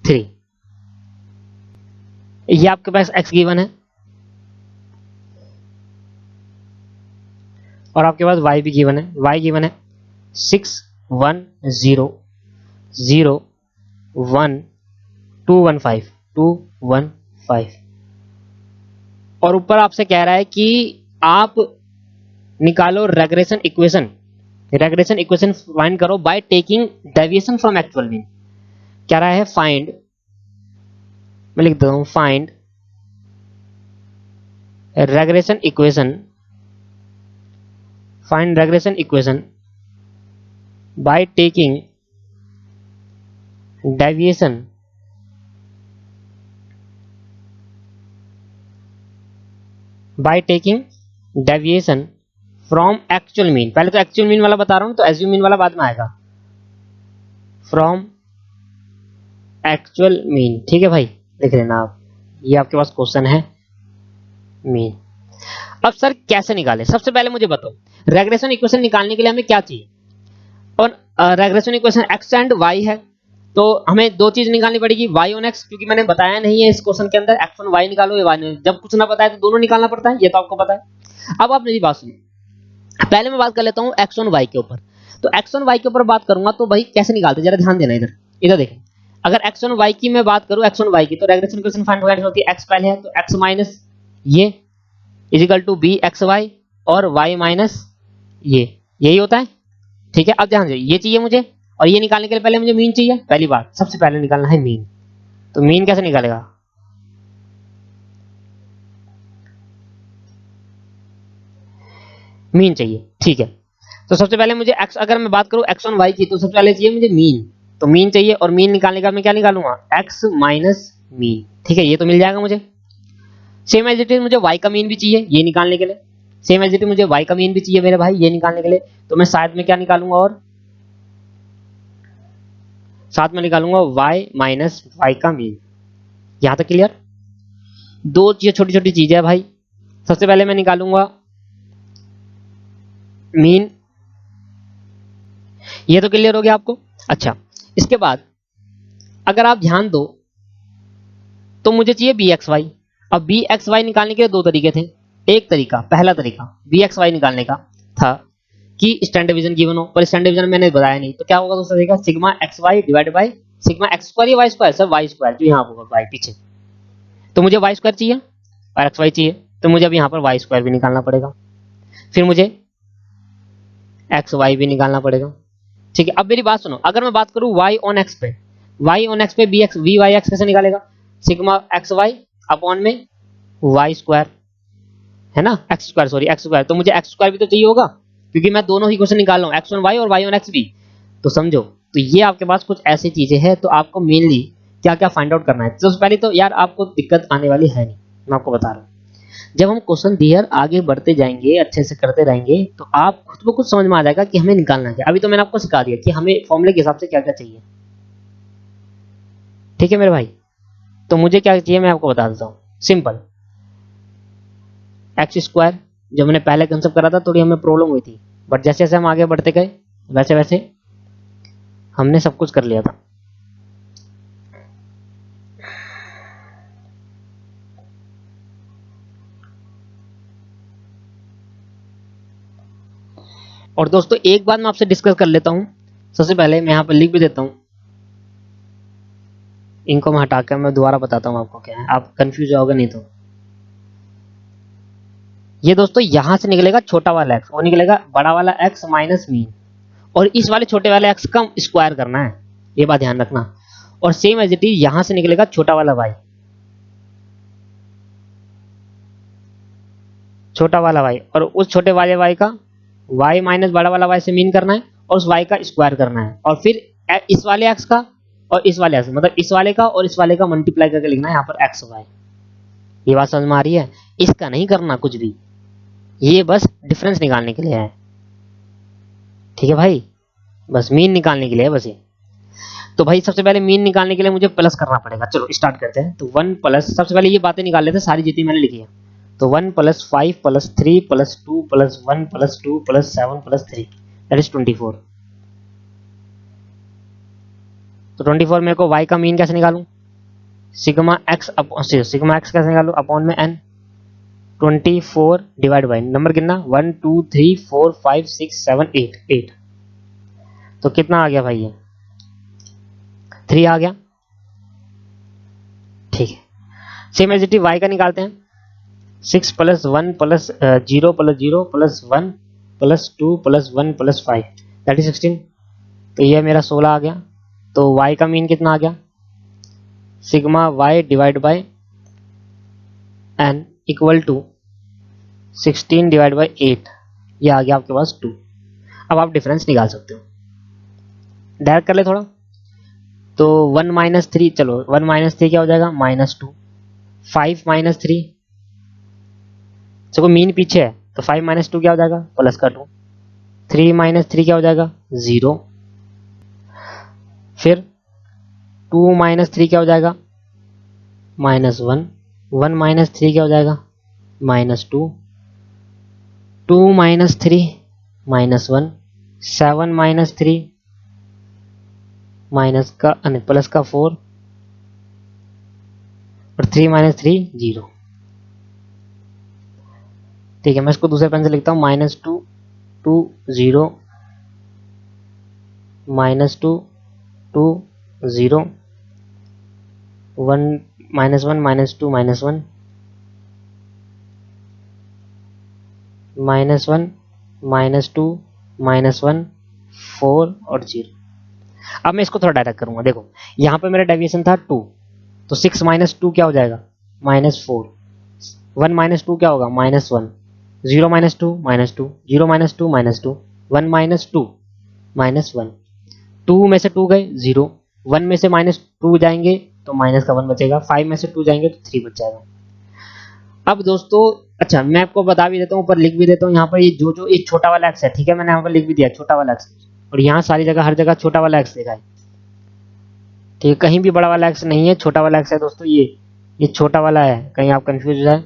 3, ये आपके पास x गिवन है, और आपके पास y भी गिवन है, y गिवन है 6 1 0 0 1 215 215 और ऊपर आपसे कह रहा है कि आप निकालो रेग्रेशन इक्वेशन फाइंड करो by taking deviation from actual mean. क्या रहा है, फाइंड, मैं लिख देता हूं find regression equation by taking deviation from actual mean. पहले तो एक्चुअल मीन वाला बता रहा हूं, तो एज्यूम मीन वाला बाद में आएगा, फ्रॉम एक्चुअल मीन। ठीक है भाई, लिख लेना आप, ये आपके पास क्वेश्चन है मीन। अब सर कैसे निकालें, सबसे पहले मुझे बताओ रेग्रेशन इक्वेशन निकालने के लिए हमें क्या चाहिए। और regression equation x and y है, तो हमें दो चीज निकालनी पड़ेगी, y ऑन x, क्योंकि मैंने बताया नहीं है इस क्वेश्चन के अंदर x ऑन y निकालो या y ऑन, जब कुछ ना बताया तो दोनों निकालना पड़ता है, ये तो आपको पता है। अब आप मेरी बात सुनिए, पहले मैं बात कर लेता हूँ x ऑन y के ऊपर। तो x ऑन y के ऊपर बात करूंगा तो भाई कैसे निकालते, जरा ध्यान देना इधर, इधर देखें। अगर x ऑन y की मैं बात करूं, x ऑन y की, तो रेग्रेशन इक्वेशन फाइंड होती है x पहले है तो x माइनस ये equal to b x y और y माइनस ये, यही होता है। ठीक है, अब ध्यान दीजिए, ये चाहिए मुझे और ये निकालने के लिए पहले मुझे मीन चाहिए। पहली बात, सबसे पहले निकालना है मीन। तो मीन कैसे निकालेगा, मीन चाहिए। ठीक है, तो सबसे पहले मुझे x, अगर मैं बात करूं x ऑन y की, तो सबसे पहले चाहिए मुझे मीन। तो मीन चाहिए और मीन निकालने का मैं क्या निकालूंगा, x माइनस मीन। ठीक है, ये तो मिल जाएगा मुझे। सेम एज इट इज मुझे y का मीन भी चाहिए ये निकालने के लिए, सेम एज इट इज मुझे y का मीन भी चाहिए मेरे भाई ये निकालने के लिए। तो मैं साथ में क्या निकालूंगा, और साथ में निकालूंगा y माइनस y का मीन। यहां तक क्लियर। दो चीजें छोटी छोटी चीजें है भाई, सबसे पहले मैं निकालूंगा मीन, ये तो क्लियर हो गया आपको। अच्छा, इसके बाद अगर आप ध्यान दो तो मुझे चाहिए बी एक्स वाई। अब बी एक्स वाई निकालने के दो तरीके थे। एक तरीका, पहला तरीका बी एक्स वाई निकालने का था कि स्टैंडर्ड डिवीजन गिवन हो, पर स्टैंडर्ड डिवीजन मैंने बताया नहीं, तो क्या होगा दूसरा तरीका, sigma x Y divide by sigma X square या Y square, sir Y square जो यहाँ होगा वाई पीछे। तो मुझे वाई स्क्वायर चाहिए और एक्स वाई चाहिए, तो मुझे अब यहाँ पर वाई स्क्वायर भी निकालना पड़ेगा, फिर मुझे एक्स वाई भी निकालना पड़ेगा। ठीक है, अब मेरी बात सुनो, अगर मैं बात करूं y ऑन x पे, y ऑन x पे b x v y x कैसे निकालेगा, सिग्मा एक्स वाई अपॉन में वाई स्क्वायर, है ना, x square, sorry x square. तो मुझे एक्स स्क्वायर भी तो चाहिए होगा, क्योंकि मैं दोनों ही क्वेश्चन निकाल रहा हूँ, एक्स ऑन वाई और वाई ऑन एक्स भी। तो समझो, तो ये आपके पास कुछ ऐसी चीजें हैं, तो आपको मेनली क्या क्या फाइंड आउट करना है। तो पहले तो यार आपको दिक्कत आने वाली है नहीं, मैं आपको बता रहा हूँ। जब हम क्वेश्चन दियर आगे बढ़ते जाएंगे, अच्छे से करते रहेंगे, तो आप खुद को कुछ समझ में आ जाएगा कि हमें निकालना क्या। अभी तो मैंने आपको सिखा दिया कि हमें फॉर्मूले के हिसाब से क्या क्या चाहिए। ठीक है मेरे भाई, तो मुझे क्या चाहिए मैं आपको बता देता हूँ, सिंपल एक्स स्क्वायर। जब मैंने पहले कंसेप्ट करा था थोड़ी हमें प्रॉब्लम हुई थी, बट जैसे जैसे हम आगे बढ़ते गए वैसे वैसे हमने सब कुछ कर लिया था। और दोस्तों एक बात मैं आपसे डिस्कस कर लेता हूँ, सबसे पहले मैं यहाँ पर लिख भी देता हूँ, इनको मैं हटाकर मैं दोबारा बताता हूँ आपको क्या है, आप कंफ्यूज जाओगे नहीं। तो ये दोस्तों यहां से निकलेगा छोटा वाला एक्स, और निकलेगा बड़ा वाला एक्स माइनस मीन, और इस वाले छोटे वाले एक्स का स्क्वायर करना है, ये बात ध्यान रखना। और सेम एज इट इज यहां से निकलेगा छोटा वाला वाई, छोटा वाला वाई, और उस छोटे वाले वाई का वाई माइनस बड़ा वाला वाई से मीन करना है, और उस वाई का स्क्वायर करना है, और फिर इस वाले एक्स का और इस वाले एक्स, मतलब इस वाले का और इस वाले का मल्टीप्लाई करके लिखना है यहाँ पर एक्स वाई। ये बात समझ में आ रही है, इसका नहीं करना कुछ भी, ये बस डिफरेंस निकालने के लिए है। ठीक है भाई, बस मीन निकालने के लिए है बस ये। तो भाई सबसे पहले मीन निकालने के लिए मुझे प्लस करना पड़ेगा, चलो स्टार्ट करते हैं। तो 1 प्लस, सबसे पहले ये बातें निकाल लेते हैं सारी जितनी मैंने लिखी है। तो 1 plus 5 plus 3 plus 2 plus 1 plus 2 plus 7 plus 3 that is 24। तो 24 मेरे को y का मीन कैसे निकालूं, सिग्मा एक्स कैसे निकालूं अपॉन में n, 24 डिवाइड बाई नंबर कितना 1 2 3 4 5 6 7 8 8, तो कितना आ गया भाई ये 3 आ गया। ठीक है, same as it is y का निकालते हैं। 6 plus 1 plus 0 plus 0 plus 1 plus 2 plus 1 plus 5 that is 16, तो ये मेरा 16 आ गया। तो y का मीन कितना आ गया sigma y divide by n equal to 16 divide by 8, ये आ गया आपके पास 2। अब आप डिफरेंस निकाल सकते हो, डायरेक्ट कर ले थोड़ा, तो 1 माइनस 3, चलो 1 माइनस 3 क्या हो जाएगा -2, 5 माइनस 3, चलो मीन पीछे है तो 5 माइनस 2 क्या हो जाएगा प्लस का 2, 3 माइनस 3 क्या हो जाएगा 0, फिर 2 माइनस 3 क्या हो जाएगा -1, 1 माइनस 3 क्या हो जाएगा -2, 2 माइनस 3 -1, 7 माइनस 3 माइनस का प्लस का 4 और 3 माइनस 3 0। ठीक है, मैं इसको दूसरे पेन से लिखता हूँ -2 2 0 -2 2 0 1 -1 -2 -1 -1 -2 -1 4 और 0। अब मैं इसको थोड़ा डायरेक्ट करूंगा, देखो यहाँ पे मेरा डेविएशन था 2, तो 6 माइनस 2 क्या हो जाएगा -4, 1 माइनस 2 क्या होगा -1, 0 माइनस 2 -2, 0 माइनस 2 -2, 1 माइनस 2 -1, 2 में से 2 गए 0, 1 में से -2 जाएंगे तो माइनस का 1 बचेगा, 5 में से 2 जाएंगे तो 3 बच जाएगा। अब दोस्तों अच्छा मैं आपको बता भी देता हूँ, ऊपर लिख भी देता हूँ, यहाँ पर ये जो एक छोटा वाला एक्स है, ठीक है, मैंने यहाँ पर लिख भी दिया छोटा वाला एक्स, और यहाँ सारी जगह हर जगह छोटा वाला एक्स देखा है, ठीक है, कहीं भी बड़ा वाला एक्स नहीं है, छोटा वाला एक्स है दोस्तों, ये छोटा वाला है, कहीं आप कंफ्यूज हो जाए।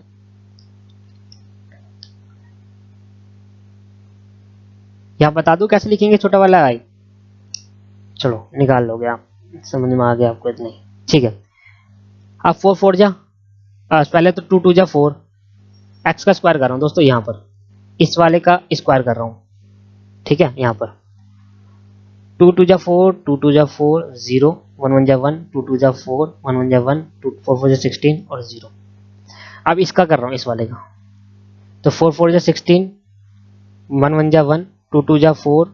यहाँ बता दूं कैसे लिखेंगे छोटा वाला आई, चलो निकाल लोगे आप, समझ में आ गया आपको इतना ही, ठीक है। अब 4 4 जा पहले तो 2 2 जा 4, एक्स का स्क्वायर कर रहा हूँ दोस्तों, यहाँ पर इस वाले का स्क्वायर कर रहा हूँ, ठीक है, यहाँ पर 2 2 जा 4 2 2 जा 4 0 1 1 जा 1 2 2 जा 4 1 1 जा 1 2 4 4 जा 16 और 0। अब इसका कर रहा हूँ इस वाले का, तो 4 4 जा 16 1 1 जा 1 2 2 जा 4,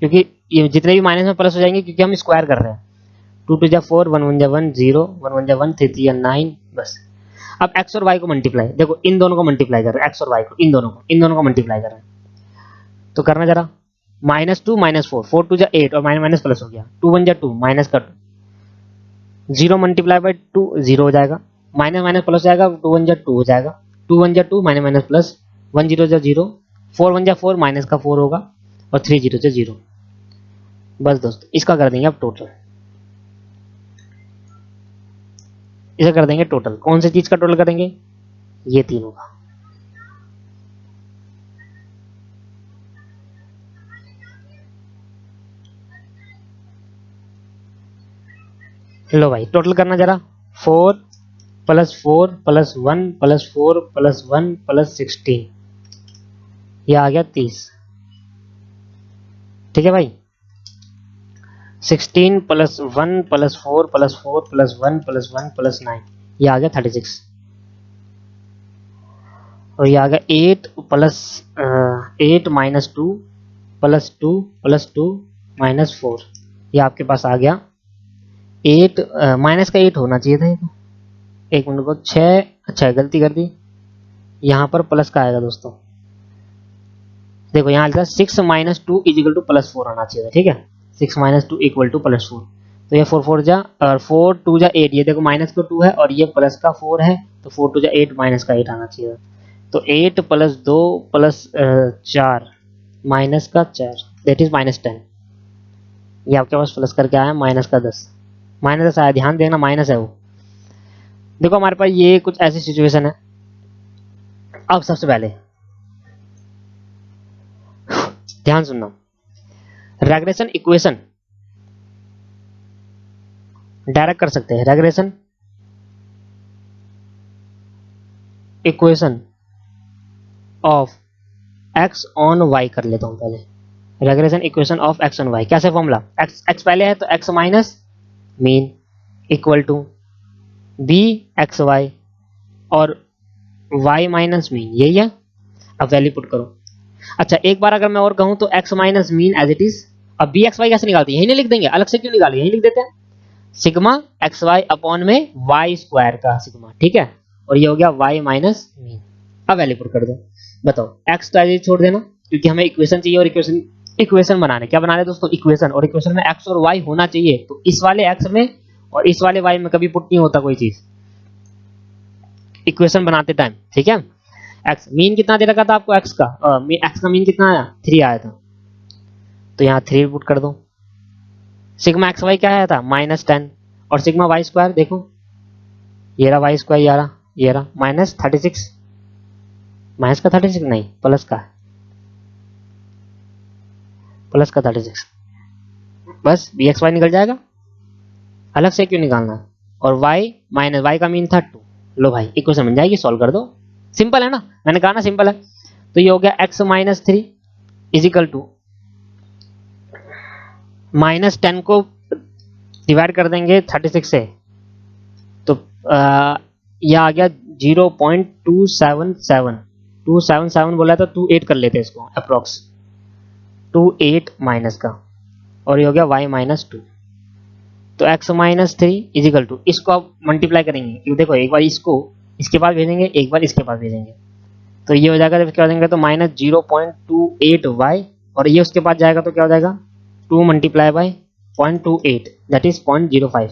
क्योंकि ये जितने भी माइनस में प्लस हो जाएंगे क्योंकि हम स्क्वायर कर रहे हैं, 2 2 जा 4 1 1 जा 1 0 1 1 जा 1 3 3 जा 9 बस। अब एक्स और वाई को मल्टीप्लाई, देखो इन दोनों को मल्टीप्लाई कर रहे हैं, एक्स और वाई को, इन दोनों को मल्टीप्लाई कर रहे हैं, तो करना जरा -2 -4 4 2 जा 8 और माइनस प्लस हो गया, 2 1 जा 2 माइनस का 2 0 मल्टीप्लाई बाई 2 0 हो जाएगा, माइनस माइनस प्लस हो जाएगा, 2 1 जा 2 हो जाएगा, 2 1 जा 2 माइनस माइनस प्लस 1 0 जा 0 4 1 जा 4 माइनस का 4 होगा और 3 0 जा 0। बस दोस्तों इसका कर देंगे अब टोटल, इसे कर देंगे टोटल, कौन सी चीज का टोटल करेंगे ये तीनों का। लो भाई टोटल करना जरा, 4 plus 4 plus 1 plus 4 plus 1 plus 16, ये आ गया 30, ठीक है भाई, 16 plus 1 plus 4 plus 4 plus 1 plus 1 plus 9, ये आ गया 36, और ये आ गया 8 plus 8 minus 2 plus 2 plus 2 minus 4, ये आपके पास आ गया 8 माइनस का 8 होना चाहिए था ये तो, एक मिनट को 6, अच्छा गलती कर दी, यहाँ पर प्लस का आएगा दोस्तों, देखो यहाँ लिखा 6 minus 2 is equal two plus 4 आना चाहिए था, ठीक है, 6 माइनस 2 इक्वल टू प्लस 4, तो ये 4 4 जा और 4 2 जा 8, ये देखो माइनस का 2 है और ये प्लस का 4 है, तो 4 2 जा 8 माइनस का 8 आना चाहिए था, तो 8 प्लस 2 प्लस 4 माइनस का 4 दैट इज -10, ये आपके पास प्लस करके आया माइनस का 10, -10 आया, ध्यान देना माइनस है वो। देखो हमारे पास ये कुछ ऐसी सिचुएशन है, अब सबसे पहले ध्यान सुनना, रेग्रेशन इक्वेशन डायरेक्ट कर सकते हैं, regression equation of x on y कर लेता हूँ पहले, regression equation of x on Y. कैसे फॉर्मूला, एक्स पहले है तो x minus mean equal to b x y और वाई माइनस मीन, यही है। अब वैल्यू पुट करो। अच्छा एक बार अगर मैं और कहूँ तो x minus mean as it is. अब बी एक्स वाई कैसे निकालते हैं, यही नहीं लिख देंगे, अलग से क्यों निकालें, यही लिख देते हैं, सिग्मा एक्स वाई अपॉन में वाई स्क्वायर का सिग्मा, ठीक है। और ये हो गया वाई माइनस मीन। अब वैल्यू पुट कर दो। बताओ एक्स तो एज छोड़ देना क्योंकि हमें इक्वेशन चाहिए, और इक्वेशन बनाने, क्या बनाने दोस्तों, इक्वेशन। और इक्वेशन में एक्स और वाई होना चाहिए, तो इस वाले एक्स में और इस वाले वाई में कभी पुट नहीं होता कोई चीज इक्वेशन बनाते टाइम, ठीक है। एक्स मीन कितना दे रखा था आपको, एक्स का मीन कितना आया, 3 आया था, तो यहाँ 3 पुट कर दो। सिग्मा एक्स वाई क्या आया था, -10, और सिग्मा वाई स्क्वायर देखो, ये रहा वाई स्क्वायर, ये रहा -36, माइनस का 36 नहीं, प्लस का 36, बस बी एक्स वाई निकल जाएगा, अलग से क्यों निकालना है। और वाई माइनस वाई का मीन था 2, लो भाई इक्वेशन बन जाएगी, सॉल्व कर दो, सिंपल है ना, मैंने कहा ना सिंपल है। तो ये हो गया x माइनस 3 इजिकल टू -10 को डिवाइड कर देंगे 36 से, तो यह आ गया 0.277 बोला था, 28 कर लेते हैं इसको अप्रोक्स, 28 माइनस का, और ये हो गया y माइनस 2। तो x माइनस 3 इजिकल टू, इसको आप मल्टीप्लाई करेंगे, क्योंकि देखो एक बार इसको इसके पास भेजेंगे, एक बार इसके पास भेजेंगे, तो ये हो जाएगा, क्या हो जाएगा, तो -0.28y, और ये उसके पास जाएगा तो क्या हो जाएगा, 2 multiply by 0.28 that is 0.05,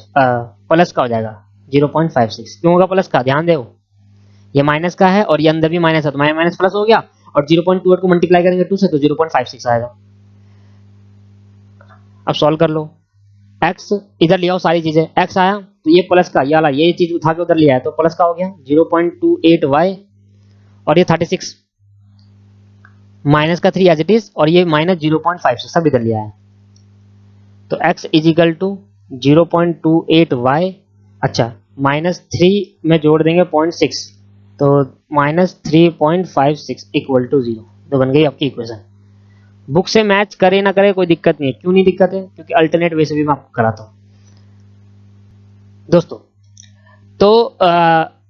plus का हो जाएगा 0.56। क्यों होगा प्लस का, ध्यान दो, ये माइनस का है और ये अंदर भी माइनस है, तो माइनस प्लस हो गया, और 0.28 को मल्टीप्लाई करेंगे 2 से तो 0.56 आएगा। अब सॉल्व कर लो, x इधर ले आओ, सारी चीजें x आया तो ये प्लस का, ये चीज उठा के उधर ले आया तो प्लस का हो गया 0.28y, और ये 36 माइनस का 3 एज इट इज, और ये -0.5 सब इधर लिया है, तो x इजिकल टू 0.28y, अच्छा -3 में जोड़ देंगे 0.6, तो -3.56 इक्वल टू 0, तो बन गई आपकी इक्वेशन। बुक से मैच करे ना करे कोई दिक्कत नहीं है, क्यों नहीं दिक्कत है, क्योंकि अल्टरनेट वे से भी मैं आपको कराता हूँ दोस्तों। तो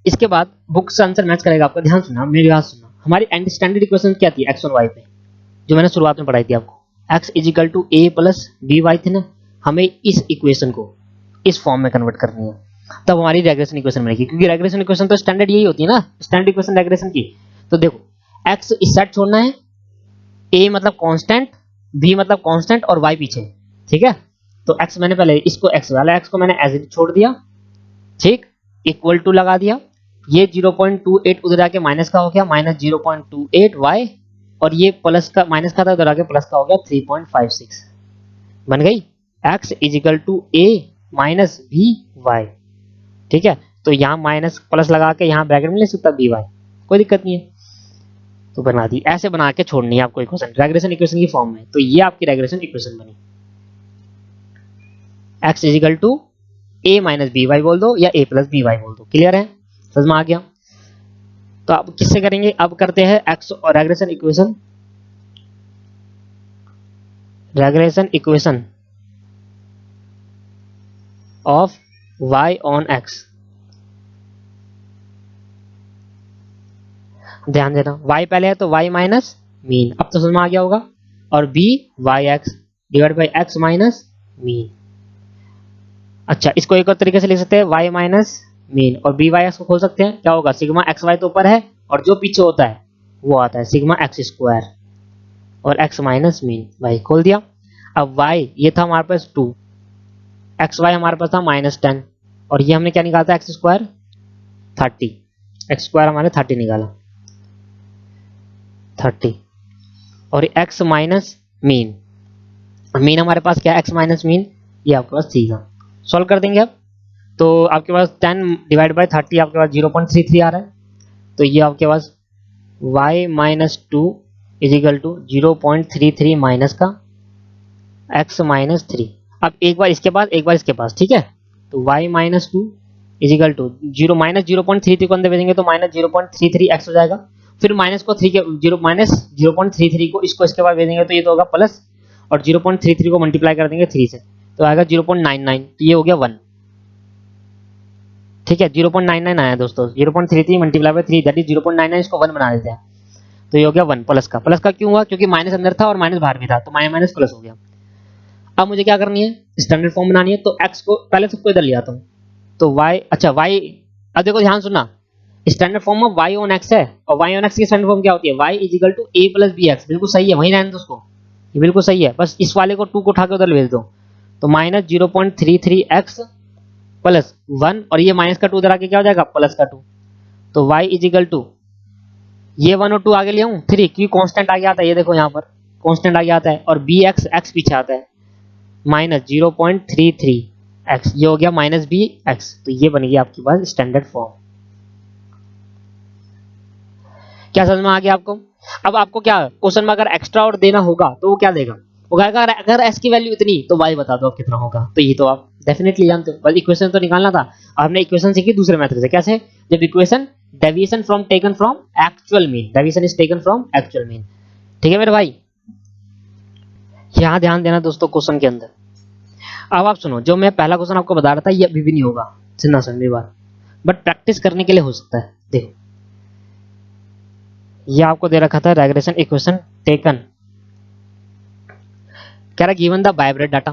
इसके बाद बुक से आंसर मैच करेगा आपका, ध्यान सुनना, मेरी बात सुनना। हमारी एंड स्टैंडर्ड इक्वेशन क्या थी एक्स और वाई पे, जो मैंने शुरुआत में पढ़ाई थी आपको, x equal to a plus b y थी ना, हमें इस इक्वेशन को इस फॉर्म में कन्वर्ट करनी है, तब हमारी रेग्रेशन इक्वेशन बनेगी, क्योंकि रेग्रेशन इक्वेशन तो स्टैंडर्ड यही होती है ना, स्टैंडर्ड इक्वेशन रेग्रेशन की। तो देखो एक्स इस साइड छोड़ना है, ए मतलब कांस्टेंट, बी मतलब कांस्टेंट, और वाई पीछे, ठीक है। तो एक्स मैंने पहले इसको एक्स वाला एक्स को मैंने एज इट छोड़ दिया, ठीक, इक्वल टू लगा दिया, ये 0.28 उधर आके माइनस का हो गया -0.28y, और ये प्लस का माइनस का था उधर आके प्लस का हो गया 3.56, बन गई x equal to a minus b y, ठीक है। तो यहाँ माइनस प्लस लगा के यहाँ ब्रैकेट में ले सकता बी वाई, कोई दिक्कत नहीं है, तो बना दी, ऐसे बना के छोड़नी है आपको इक्वेशन रेग्रेशन इक्वेशन की फॉर्म में। तो ये आपकी रेग्रेशन इक्वेशन बनी, x equal to a minus b y बोल दो या a प्लस बी वाई बोल दो, क्लियर है, समझ में आ गया। तो अब किससे करेंगे, अब करते हैं x और regression equation of y on x। ध्यान देना, y पहले है तो y माइनस मीन, अब तो समझ में आ गया होगा, और b y x divide by x minus mean. अच्छा इसको एक और तरीके से लिख सकते हैं, y माइनस मीन, और बी वाई एक्स को खोल सकते हैं, क्या होगा, सिग्मा एक्स वाई तो ऊपर है, और जो पीछे होता है वो आता है सिग्मा एक्स स्क्वायर, और x माइनस मीन, वाई खोल दिया। अब y ये था हमारे पास 2, एक्स वाई हमारे पास था -10, और ये हमने क्या निकाला था एक्स स्क्वायर 30, एक्स स्क्वायर हमारे 30 निकाला 30, और x माइनस मीन, मीन हमारे पास क्या है x माइनस मीन, ये आपके पास थी, सॉल्व कर देंगे अब। तो आपके पास 10 डिवाइड बाई 30 आपके पास 0.33 आ रहा है, तो ये आपके पास y minus 2 equal to 0.33 minus का x माइनस 3। अब एक बार इसके पास एक बार इसके पास, ठीक है, तो y माइनस 2 इजिकल टू 0 -0.33 को अंदर भेजेंगे तो -0.33 x हो जाएगा, फिर माइनस को 3 के माइनस 0.33 को इसको इसके बाद भेजेंगे तो ये तो होगा प्लस, और 0.33 को मल्टीप्लाई कर देंगे 3 से तो आएगा 0.99, तो ये हो गया 1। ठीक है, 0.99 आया दोस्तों, 0.33 मल्टीप्लाई बाय 3 दैट इज 0.99, इसको 1 बना देते हैं तो ये हो गया 1 प्लस का। प्लस का क्यों हुआ? क्योंकि माइनस अंदर था और माइनस बाहर भी था, तो माइनस माइनस प्लस हो गया। अब मुझे क्या करनी है? स्टैंडर्ड फॉर्म बनानी है, तो x को पहले सबको इधर ले आता हूं, तो y, अच्छा y, अब देखो ध्यान सुनना, स्टैंडर्ड फॉर्म में y ऑन x है, और y ऑन x की स्टैंडर्ड फॉर्म क्या होती है? y is equal to a plus bx, बिल्कुल सही है, वहीं रहने दो उसको, ये बिल्कुल सही है, बस इस वाले को 2 को उठा के उधर भेज दो, तो माइनस 0.33x प्लस 1, और ये माइनस का 2 उधर आके क्या हो जाएगा? प्लस का 2, तो y इज इक्वल टू ये 1 और 2 आगे ले आऊं 3, क्योंकि कांस्टेंट आगे आता है, ये देखो यहाँ पर कांस्टेंट आगे आता है, और bx x पीछे आता है, माइनस 0.33x, ये हो गया माइनस bx, तो ये बन गया आपके पास स्टैंडर्ड फॉर्म। क्या समझ में आ गया आपको? अब आपको क्या क्वेश्चन में अगर एक्स्ट्रा और देना होगा तो वो क्या देगा? वो कहेगा अगर s की वैल्यू इतनी तो y बता दो आप कितना होगा, तो ये तो आप डेफिनेटली जानते हो, बस इक्वेशन तो निकालना था। आपने इक्वेशन सीखी दूसरे मेथड से, कैसे? जब equation deviation from taken from actual mean, deviation is taken from actual mean. ठीक है मेरे भाई, यहाँ ध्यान देना दोस्तों क्वेश्चन के अंदर। अब आप सुनो, जो मैं पहला क्वेश्चन आपको बता रहा था ये अभी भी नहीं होगा, सुनना समझी बात, बट प्रैक्टिस करने के लिए हो सकता है। देखो ये आपको दे रखा था रेग्रेशन इक्वेशन टेकन, कह रहा given the vibrate data,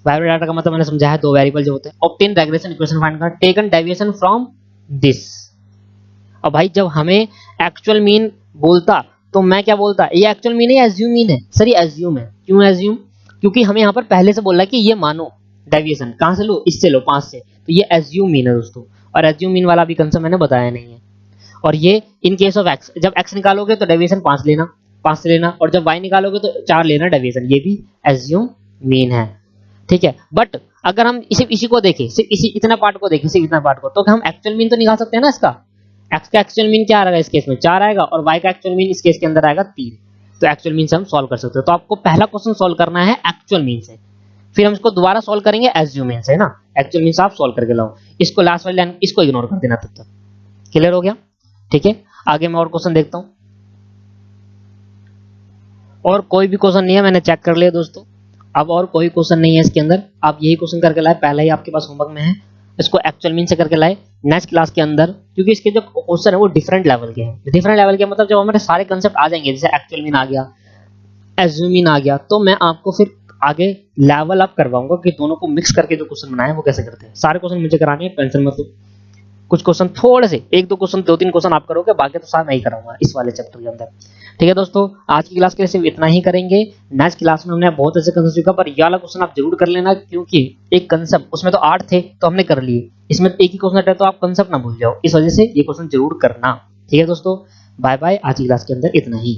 vibrate data का मतलब मैंने समझा है 2 वेरिएबल जो होते हैं, ऑब्टेन रेग्रेशन इक्वेशन फाइंड करना, टेकन डेविएशन फ्रॉम दिस। अब भाई जब हमें एक्चुअल मीन बोलता तो मैं क्या बोलता? ये एक्चुअल मीन है, एज्यूम मीन है? सर ये एज्यूम है। क्यों एज्यूम? क्योंकि हमें यहाँ पर पहले से बोल रहा है कि ये मानो डेविएशन कहां से लो? इससे लो, 5 से, तो ये एज्यूम मीन है दोस्तों, और एज्यूम मीन वाला अभी कंसेप्ट मैंने बताया नहीं है। और ये इन केस ऑफ एक्स, जब एक्स निकालोगे तो डेविएशन 5 लेना, 5 से लेना, और जब वाई निकालोगे तो 4 लेना डेविएशन, ये भी एज्यूम मीन है। ठीक है, बट अगर हम इसी को देखें, सिर्फ इसी इतना पार्ट को देखें, सिर्फ इतना पार्ट को, तो हम एक्चुअल मीन तो निकाल सकते हैं ना इसका। x का एक्चुअल मीन क्या आएगा इस केस में? 4 आएगा, और y का एक्चुअल मीन इस केस के अंदर आएगा 3, तो एक्चुअल मीन से हम सॉल्व कर सकते हैं। तो आपको पहला क्वेश्चन सॉल्व करना है एक्चुअल मीन से, फिर हम इसको दोबारा सॉल्व करेंगे एज्यूम मीन से, है ना। एक्चुअल मीन से आप सॉल्व करके लाओ, इसको लास्ट वाली लाइन इसको इग्नोर कर देना तब तक। क्लियर हो गया? ठीक है, आगे मैं और क्वेश्चन देखता हूं, और कोई भी क्वेश्चन नहीं है, मैंने चेक कर लिया दोस्तों, अब और कोई क्वेश्चन नहीं है इसके अंदर। आप यही क्वेश्चन करके लाए, पहले ही आपके पास होमवर्क में है, इसको एक्चुअल मीन से करके लाए नेक्स्ट क्लास के अंदर, क्योंकि इसके जो क्वेश्चन है वो डिफरेंट लेवल के हैं। डिफरेंट लेवल के मतलब जब हमारे सारे कंसेप्ट आ जाएंगे, जैसे एक्चुअल मीन आ गया, एज्यूम मीन आ गया, तो मैं आपको फिर आगे लेवल अप करवाऊंगा कि दोनों को मिक्स करके जो क्वेश्चन बनाए वो कैसे करते हैं। सारे क्वेश्चन मुझे कराने हैं, टेंशन मत लो, कुछ क्वेश्चन थोड़े से 1-2 क्वेश्चन 2-3 क्वेश्चन आप करोगे, बाकी तो सारा मैं ही कराऊंगा इस वाले चैप्टर के अंदर। ठीक है दोस्तों, आज की क्लास के लिए सिर्फ इतना ही करेंगे। नेक्स्ट क्लास में हमने बहुत ऐसे कंसेप्ट सीखा, पर ये वाला क्वेश्चन आप जरूर कर लेना, क्योंकि एक कंसेप्ट उसमें तो 8 थे तो हमने कर लिए, इसमें एक ही क्वेश्चन है तो आप कंसेप्ट ना भूल जाओ, इस वजह से ये क्वेश्चन जरूर करना। ठीक है दोस्तों, बाय बाय, आज की क्लास के अंदर इतना ही।